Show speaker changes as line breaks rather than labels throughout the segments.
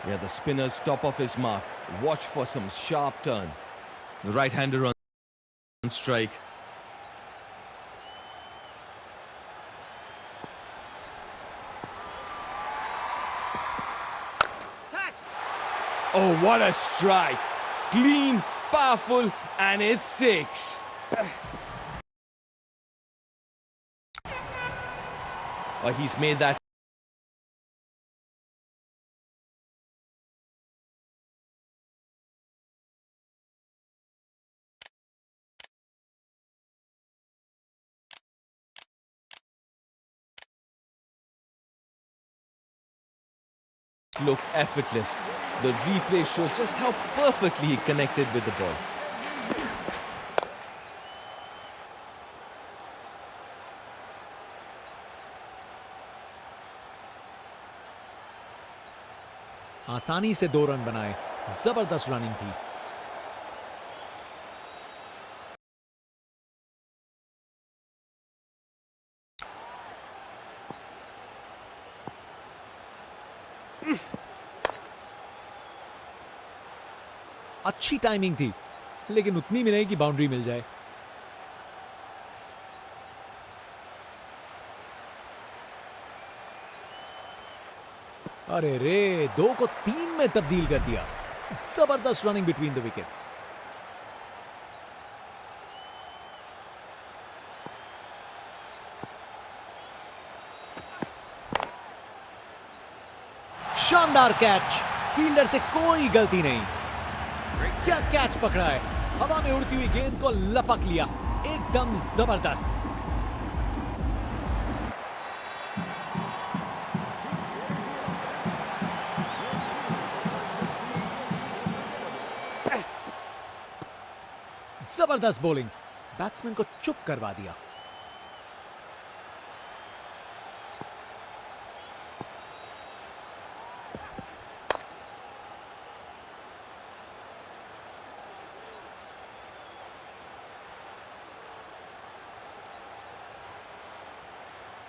Yeah, the spinner's top of his mark. Watch for some sharp turn. The right-hander on strike. Oh, what a strike! Clean, powerful, and it's 6. Oh, he's made that. Look effortless. The replay shows just how perfectly he connected with the ball.
आसानी से 2 run बनाए, जबरदस्त running थी। अच्छी timing थी, लेकिन उतनी भी नहीं कि बाउंड्री मिल जाए। अरे रे, 2 को 3 में तब्दील कर दिया। जबरदस्त रनिंग बिटवीन द विकेट्स। शानदार कैच, फील्डर से कोई गलती नहीं। क्या कैच पकड़ा है, हवा में उड़ती हुई गेंद को लपक लिया, एकदम जबरदस्त। जबरदस्त बॉलिंग, बैट्समैन को चुप करवा दिया।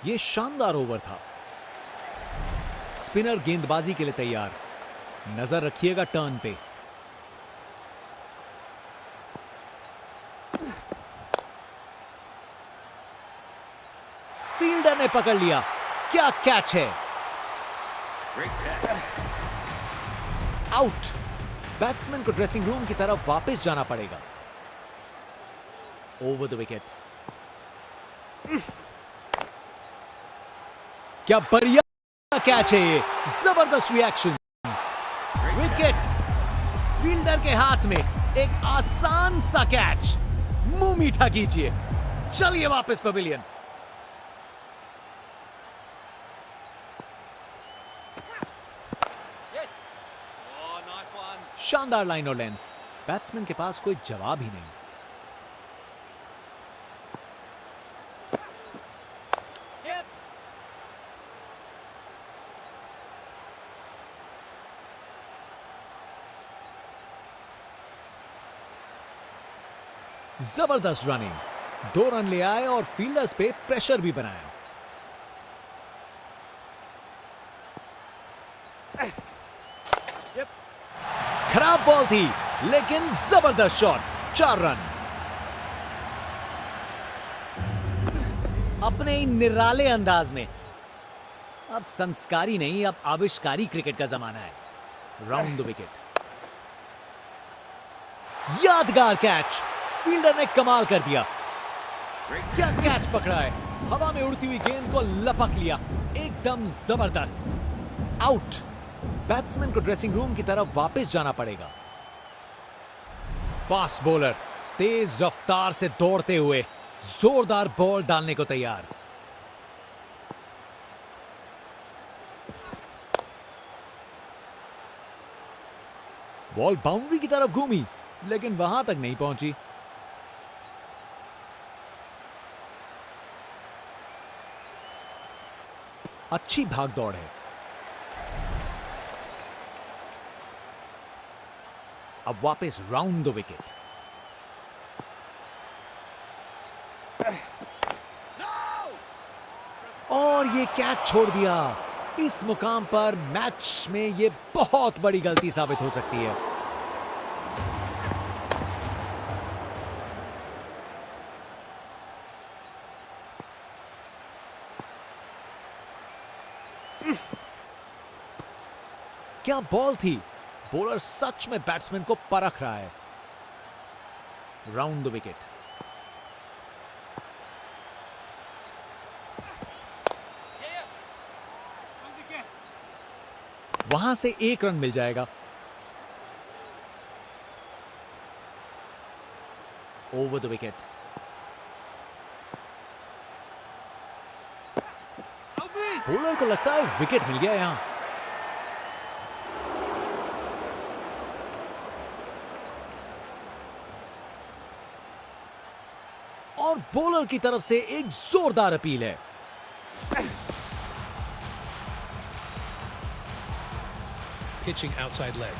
यह शानदार ओवर था। स्पिनर गेंदबाजी के लिए तैयार। नजर रखिएगा टर्न पे। फील्डर ने पकड़ लिया। क्या कैच है, आउट। बैट्समैन को ड्रेसिंग रूम की तरफ वापस जाना पड़ेगा। Over the wicket. क्या बढ़िया कैच है ये, जबरदस्त रिएक्शन। विकेट, फील्डर के हाथ में एक आसान सा कैच। मुंह मीठा कीजिए, चलिए वापस पवेलियन। शानदार लाइन और लेंथ, बैट्समैन के पास कोई जवाब ही नहीं। जबरदस्त रनिंग, 2 रन ले आए और फील्डर्स पे प्रेशर भी बनाया। खराब बॉल थी, लेकिन जबरदस्त शॉट, 4 रन। अपने ही निराले अंदाज में। अब संस्कारी नहीं, अब आविष्कारी क्रिकेट का जमाना है। Round the wicket. यादगार कैच, फील्डर ने कमाल कर दिया। क्या कैच पकड़ा है, हवा में उड़ती हुई गेंद को लपक लिया, एकदम जबरदस्त। आउट। बैट्समैन को ड्रेसिंग रूम की तरफ वापस जाना पड़ेगा। फास्ट बॉलर तेज रफ्तार से दौड़ते हुए जोरदार बॉल डालने को तैयार। बॉल बाउंड्री की तरफ घूमी, लेकिन वहां तक नहीं पहुंची। अच्छी भाग दौड़ है। अब वापस राउंड द विकेट। और ये कैच छोड़ दिया। इस मुकाम पर मैच में ये बहुत बड़ी गलती साबित हो सकती है। क्या बॉल थी। बॉलर सच में बैट्समैन को परख रहा है। Round the wicket. वहां से 1 रन मिल जाएगा। Over the wicket. बॉलर को लगता है विकेट मिल गया यहां। और बॉलर की तरफ से एक जोरदार अपील है।
Pitching outside leg.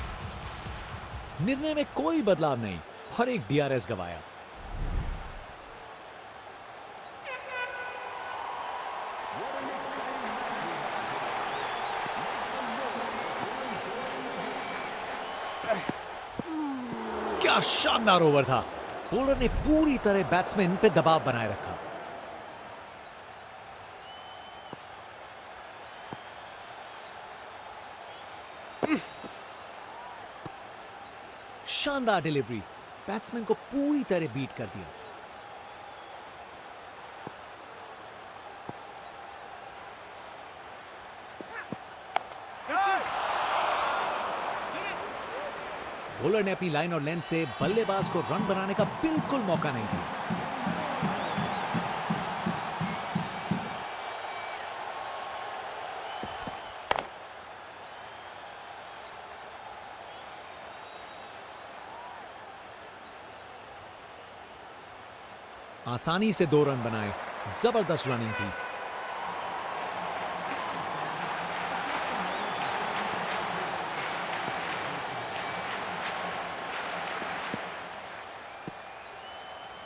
निर्णय में कोई बदलाव नहीं और एक डीआरएस गवाया। क्या शानदार ओवर था। बॉलर ने पूरी तरह बैट्समैन पे दबाव बनाए रखा। शानदार डिलीवरी। बैट्समैन को पूरी तरह बीट कर दिया। बॉलर ने अपनी लाइन और लेंथ से बल्लेबाज को रन बनाने का बिल्कुल मौका नहीं दिया। आसानी से 2 रन बनाए। जबरदस्त रनिंग थी।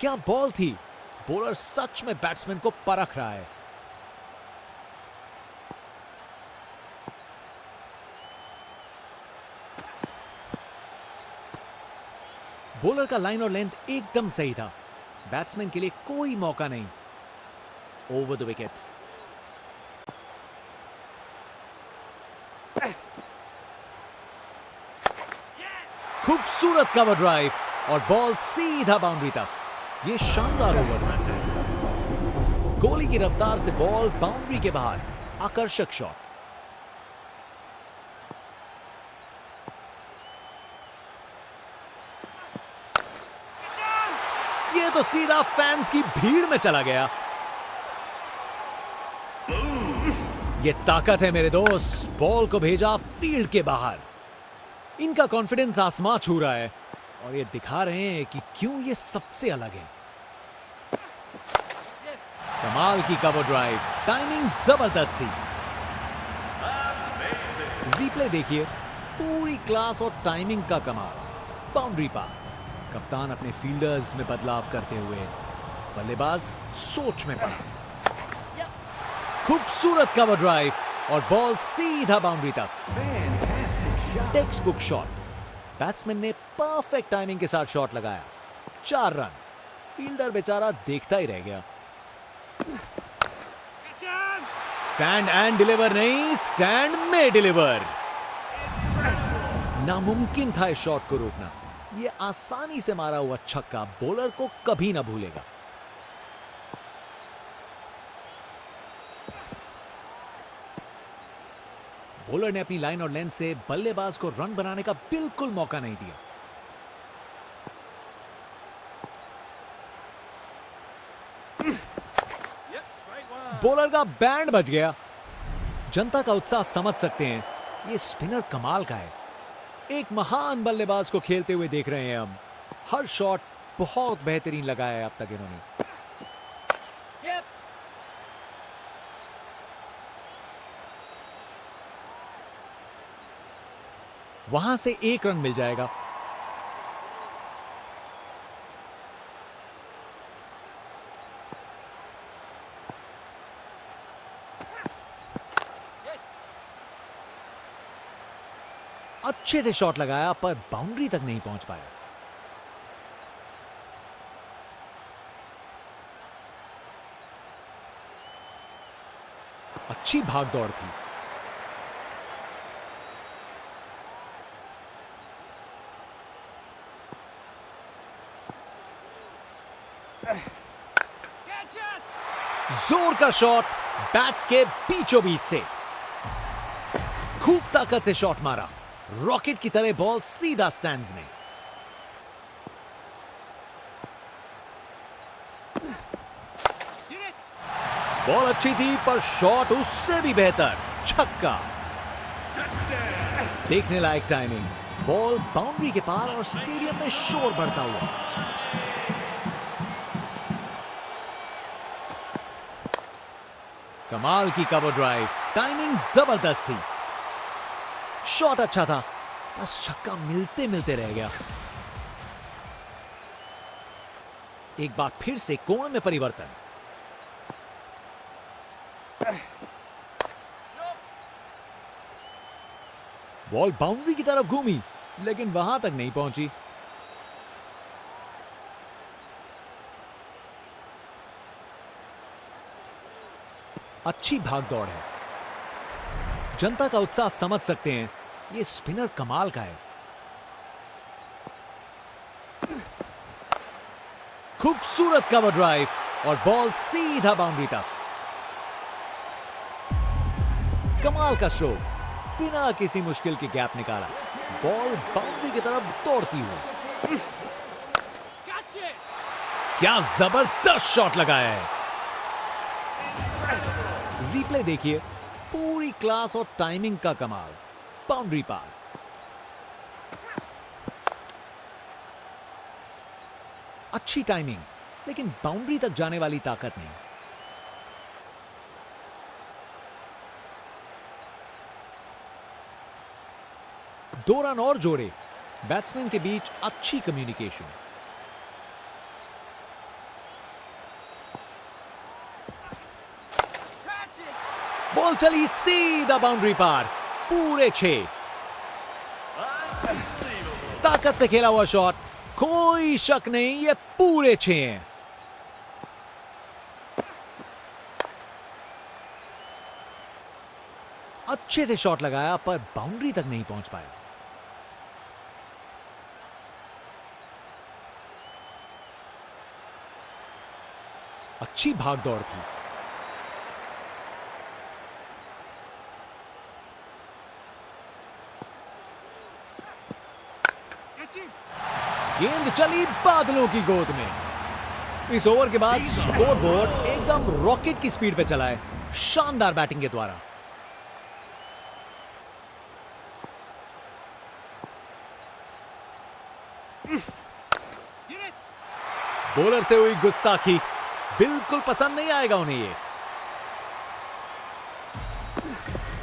क्या बॉल थी। बॉलर सच में बैट्समैन को परख रहा है। बॉलर का लाइन और लेंथ एकदम सही था। बैट्समैन के लिए कोई मौका नहीं। Over the wicket. खूबसूरत कवर ड्राइव और बॉल सीधा बाउंड्री तक। ये शानदार ओवर था। गोली की रफ्तार से बॉल बाउंड्री के बाहर। आकर्षक शॉट। ये तो सीधा फैंस की भीड़ में चला गया। ये ताकत है मेरे दोस्त। बॉल को भेजा फील्ड के बाहर। इनका कॉन्फिडेंस आसमां छू रहा है और ये दिखा रहे हैं कि क्यों ये सबसे अलग है। कमाल की कवर ड्राइव। टाइमिंग जबरदस्त थी। रिप्ले देखिए। पूरी क्लास और टाइमिंग का कमाल। बाउंड्री पार। कप्तान अपने फील्डर्स में बदलाव करते हुए। बल्लेबाज सोच में पड़ा। खूबसूरत कवर ड्राइव और बॉल सीधा बाउंड्री तक। Text book shot. बैट्समैन ने परफेक्ट टाइमिंग के साथ शॉट लगाया। 4 रन। फील्डर बेचारा देखता ही रह गया। स्टैंड एंड डिलीवर नहीं, स्टैंड में डिलीवर। नामुमकिन था इस शॉट को रोकना। ये आसानी से मारा हुआ छक्का बॉलर को कभी ना भूलेगा। बॉलर ने अपनी लाइन और लेंथ से बल्लेबाज को रन बनाने का बिल्कुल मौका नहीं दिया। बॉलर का बैंड बज गया। जनता का उत्साह समझ सकते हैं। ये स्पिनर कमाल का है। एक महान बल्लेबाज को खेलते हुए देख रहे हैं हम। हर शॉट बहुत बेहतरीन लगाया है अब तक इन्होंने। वहां से 1 रन मिल जाएगा। अच्छे से शॉट लगाया पर बाउंड्री तक नहीं पहुंच पाया। अच्छी भाग दौड़ थी। जोर का शॉट बैट के बीचों बीच से, खूब ताकत से शॉट मारा। रॉकेट की तरह बॉल सीधा स्टैंड्स में। बॉल अच्छी थी पर शॉट उससे भी बेहतर, छक्का। देखने लायक टाइमिंग, बॉल बाउंड्री के पार और स्टेडियम में शोर बढ़ता हुआ। कमाल की कवर ड्राइव, टाइमिंग जबरदस्त थी। शॉट अच्छा था, बस छक्का मिलते मिलते रह गया। एक बार फिर से कोण में परिवर्तन। बॉल बाउंड्री की तरफ घूमी लेकिन वहां तक नहीं पहुंची। अच्छी भाग दौड़ है। जनता का उत्साह समझ सकते हैं, ये स्पिनर कमाल का है। खूबसूरत कवर ड्राइव और बॉल सीधा बाउंड्री तक। कमाल का स्ट्रोक, बिना किसी मुश्किल के गैप निकाला। बॉल बाउंड्री की तरफ दौड़ती हुई। क्या जबरदस्त शॉट लगाया है। रिप्ले देखिए, पूरी क्लास और टाइमिंग का कमाल। बाउंड्री पार। अच्छी टाइमिंग लेकिन बाउंड्री तक जाने वाली ताकत नहीं। दो रन और जोड़े। बैट्समैन के बीच अच्छी कम्युनिकेशन। बॉल चली सीधा बाउंड्री पार, पूरे 6। ताकत से खेला हुआ शॉट, कोई शक नहीं, ये पूरे 6 हैं। अच्छे से शॉट लगाया पर बाउंड्री तक नहीं पहुंच पाया। अच्छी भाग दौड़ थी। गेंद चली बादलों की गोद में। इस ओवर के बाद स्कोरबोर्ड एकदम रॉकेट की स्पीड पे चला है, शानदार बैटिंग के द्वारा। बॉलर से हुई गुस्ताखी, बिल्कुल पसंद नहीं आएगा उन्हें ये।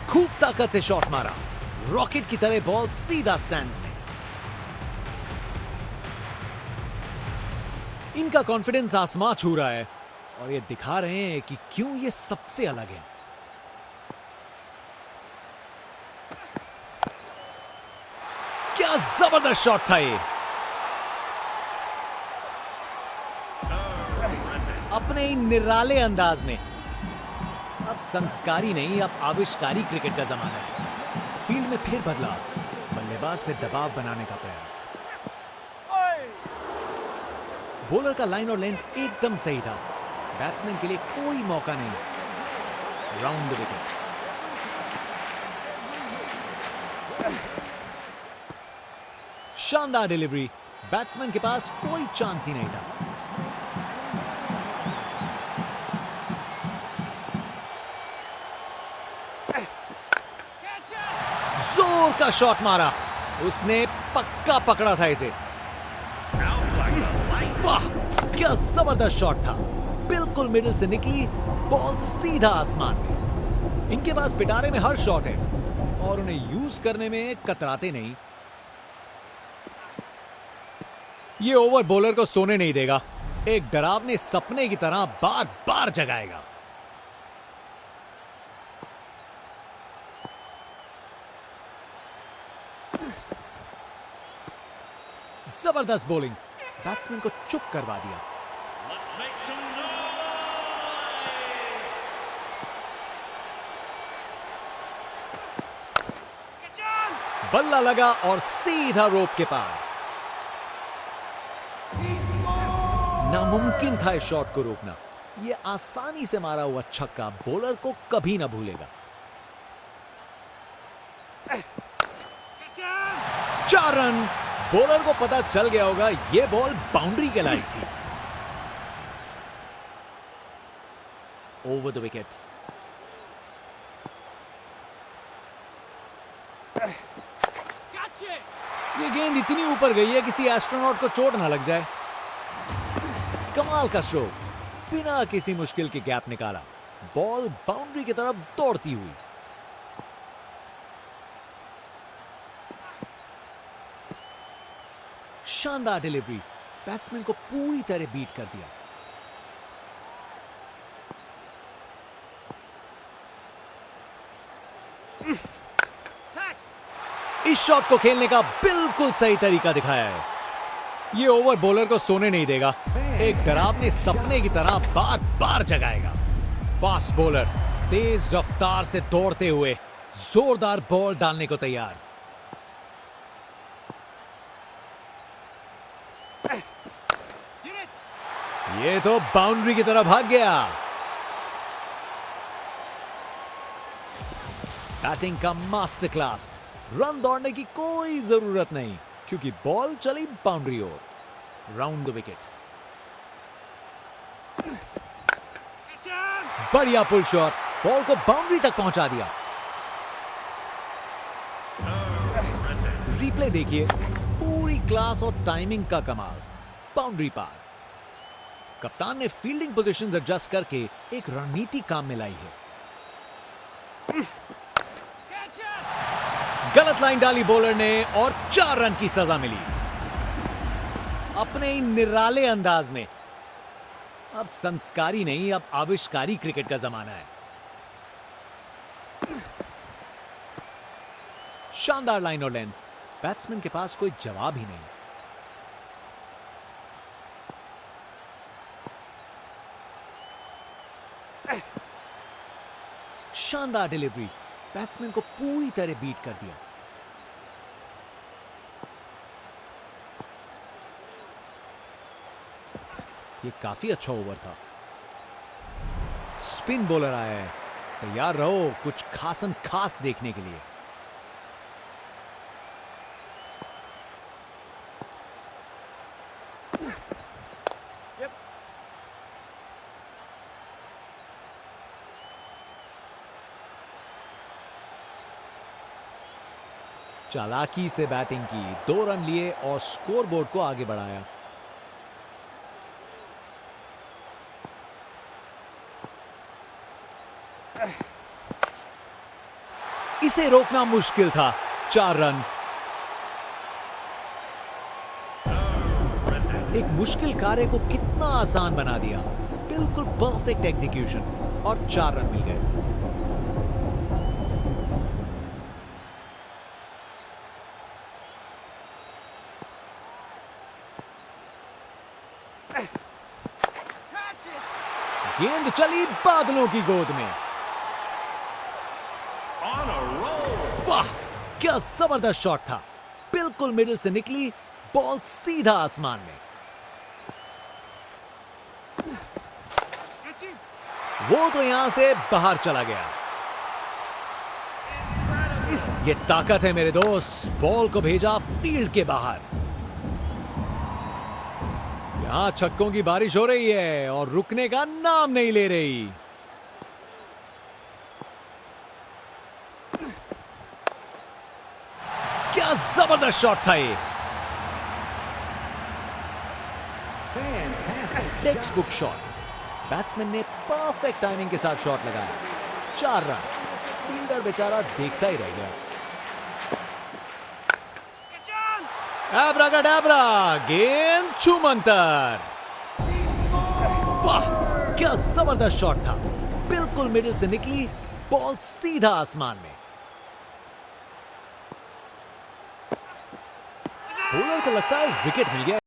खूब ताकत से शॉट मारा, रॉकेट की तरह बॉल सीधा स्टैंड्स में। इनका कॉन्फिडेंस आसमां छू रहा है और ये दिखा रहे हैं कि क्यों ये सबसे अलग है। क्या जबरदस्त शॉट था ये। अपने ही निराले अंदाज में। अब संस्कारी नहीं, अब आविष्कारी क्रिकेट का जमाना है। फील्ड में फिर बदलाव, बल्लेबाज पे दबाव बनाने का प्रयास। बॉलर का लाइन और लेंथ एकदम सही था। बैट्समैन के लिए कोई मौका नहीं। Round the wicket. शानदार डिलीवरी, बैट्समैन के पास कोई चांस ही नहीं था। जोर का शॉट मारा, उसने पक्का पकड़ा था इसे। वाह, क्या जबरदस्त शॉट था। बिल्कुल मिडिल से निकली बॉल सीधा आसमान में। इनके पास पिटारे में हर शॉट है और उन्हें यूज करने में कतराते नहीं। ये ओवर बॉलर को सोने नहीं देगा, एक डरावने सपने की तरह बार बार जगाएगा। जबरदस्त बॉलिंग, बैट्समैन को चुप करवा दिया। बल्ला लगा और सीधा रोप के पार। नामुमकिन था इस शॉट को रोकना। यह आसानी से मारा हुआ छक्का बॉलर को कभी ना भूलेगा। 4 रन। बॉलर को पता चल गया होगा यह बॉल बाउंड्री के लायक थी। Over the wicket. ये गेंद इतनी ऊपर गई है किसी एस्ट्रोनॉट को चोट ना लग जाए। कमाल का स्ट्रोक, बिना किसी मुश्किल के गैप निकाला, बॉल बाउंड्री की तरफ दौड़ती हुई। शानदार डिलीवरी, बैट्समैन को पूरी तरह बीट कर दिया। इस शॉट को खेलने का बिल्कुल सही तरीका दिखाया है। ये ओवर बॉलर को सोने नहीं देगा, एक डरावने सपने की तरह बार बार जगाएगा। फास्ट बॉलर तेज रफ्तार से दौड़ते हुए जोरदार बॉल डालने को तैयार। ये तो बाउंड्री की तरफ भाग गया। बैटिंग का मास्टर क्लास। रन दौड़ने की कोई जरूरत नहीं क्योंकि बॉल चली बाउंड्री ओर। Round the wicket. बढ़िया पुल शॉट, बॉल को बाउंड्री तक पहुंचा दिया। रिप्ले देखिए, पूरी क्लास और टाइमिंग का कमाल। बाउंड्री पार। कप्तान ने फील्डिंग पोजीशंस एडजस्ट करके एक रणनीति काम में लाई है। गलत लाइन डाली बॉलर ने और 4 रन की सजा मिली। अपने ही निराले अंदाज में। अब संस्कारी नहीं, अब आविष्कारी क्रिकेट का जमाना है। शानदार लाइन और लेंथ, बैट्समैन के पास कोई जवाब ही नहीं। शानदार डिलीवरी, बैट्समैन को पूरी तरह बीट कर दिया। ये काफी अच्छा ओवर था। स्पिन बॉलर आया है, तैयार रहो कुछ खासम खास देखने के लिए। चालाकी से बैटिंग की, 2 रन लिए और स्कोरबोर्ड को आगे बढ़ाया। इसे रोकना मुश्किल था। 4 रन। एक मुश्किल कार्य को कितना आसान बना दिया। बिल्कुल परफेक्ट एग्जीक्यूशन और 4 रन मिल गए। गेंद चली बादलों की गोद में। वाह, क्या जबरदस्त शॉट था। बिल्कुल मिडिल से निकली, बॉल सीधा आसमान में। वो तो यहां से बाहर चला गया। ये ताकत है मेरे दोस्त, बॉल को भेजा फील्ड के बाहर। यहां छक्कों की बारिश हो रही है और रुकने का नाम नहीं ले रही। क्या जबरदस्त शॉट था ये। Text book shot. बैट्समैन ने परफेक्ट टाइमिंग के साथ शॉट लगाया। 4 रन। फील्डर बेचारा देखता ही रह गया। एब्राकाडाब्रा, गेंद छूमंतर। वाह, क्या जबरदस्त शॉट था। बिल्कुल मिडिल से निकली, बॉल सीधा आसमान में। बॉलर को लगता है विकेट मिल गया।